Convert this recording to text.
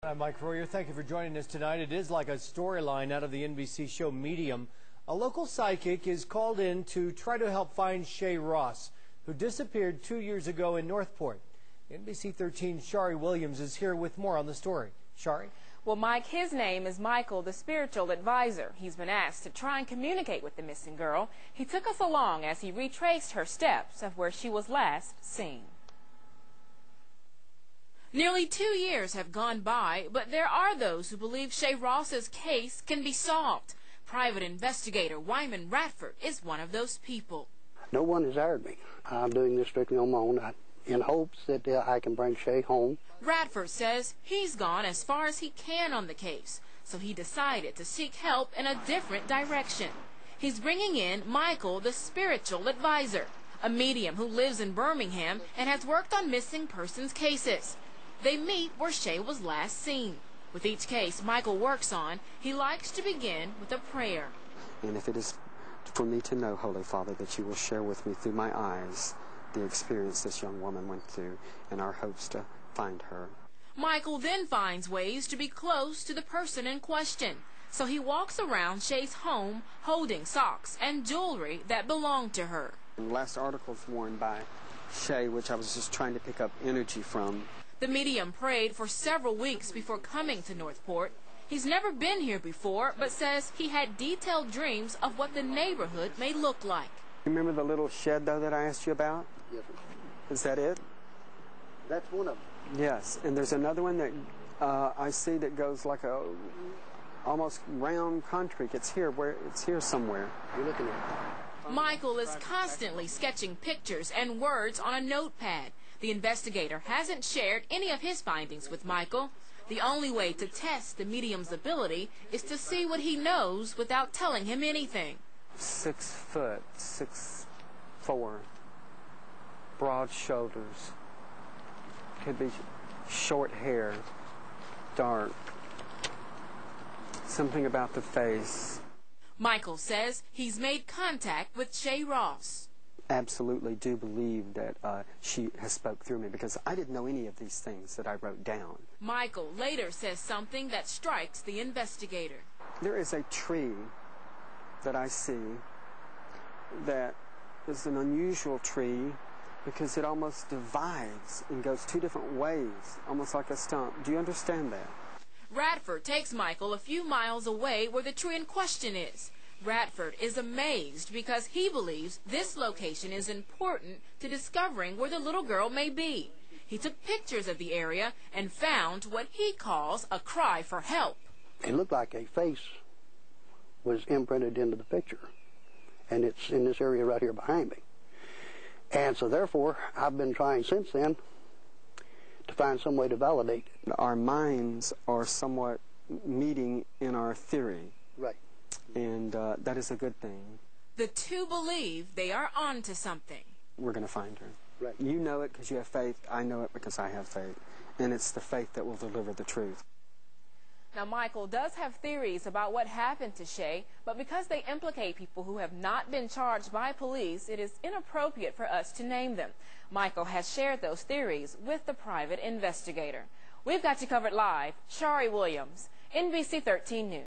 I'm Mike Royer. Thank you for joining us tonight. It is like a storyline out of the NBC show Medium. A local psychic is called in to try to help find Shay Ross, who disappeared 2 years ago in Northport. NBC 13's Shari Williams is here with more on the story. Shari? Well, Mike, his name is Michael, the spiritual advisor. He's been asked to try and communicate with the missing girl. He took us along as he retraced her steps of where she was last seen. Nearly 2 years have gone by, but there are those who believe Shay Ross's case can be solved. Private investigator Wyman Radford is one of those people. No one has hired me. I'm doing this strictly on my own in hopes that I can bring Shay home. Radford says he's gone as far as he can on the case, so he decided to seek help in a different direction. He's bringing in Michael, the spiritual advisor, a medium who lives in Birmingham and has worked on missing persons cases. They meet where Shay was last seen. With each case Michael works on, he likes to begin with a prayer. And if it is for me to know, Holy Father, that you will share with me through my eyes the experience this young woman went through and our hopes to find her. Michael then finds ways to be close to the person in question. So he walks around Shay's home holding socks and jewelry that belonged to her. The last article was worn by Shay, which I was just trying to pick up energy from. The medium prayed for several weeks before coming to Northport. He's never been here before, but says he had detailed dreams of what the neighborhood may look like. Remember the little shed, though, that I asked you about? Yes, sir. Is that it? That's one of them. Yes, and there's another one that I see that goes like a almost round concrete. It's here somewhere. You're looking at it. Michael is constantly sketching pictures and words on a notepad. The investigator hasn't shared any of his findings with Michael. The only way to test the medium's ability is to see what he knows without telling him anything. 6 foot, 6'4", broad shoulders. Could be short hair, dark. Something about the face. Michael says he's made contact with Shay Ross. Absolutely do believe that she has spoke through me, because I didn't know any of these things that I wrote down. Michael later says something that strikes the investigator. There is a tree that I see that is an unusual tree because it almost divides and goes 2 different ways, almost like a stump. Do you understand that? Radford takes Michael a few miles away where the tree in question is. Radford is amazed because he believes this location is important to discovering where the little girl may be. He took pictures of the area and found what he calls a cry for help. It looked like a face was imprinted into the picture, and it's in this area right here behind me. And so therefore, I've been trying since then to find some way to validate it. Our minds are somewhat meeting in our theory. Right. And that is a good thing. The two believe they are onto something. We're going to find her. Right. You know it because you have faith. I know it because I have faith. And it's the faith that will deliver the truth. Now, Michael does have theories about what happened to Shay, but because they implicate people who have not been charged by police, it is inappropriate for us to name them. Michael has shared those theories with the private investigator. We've got you covered live. Shari Williams, NBC 13 News.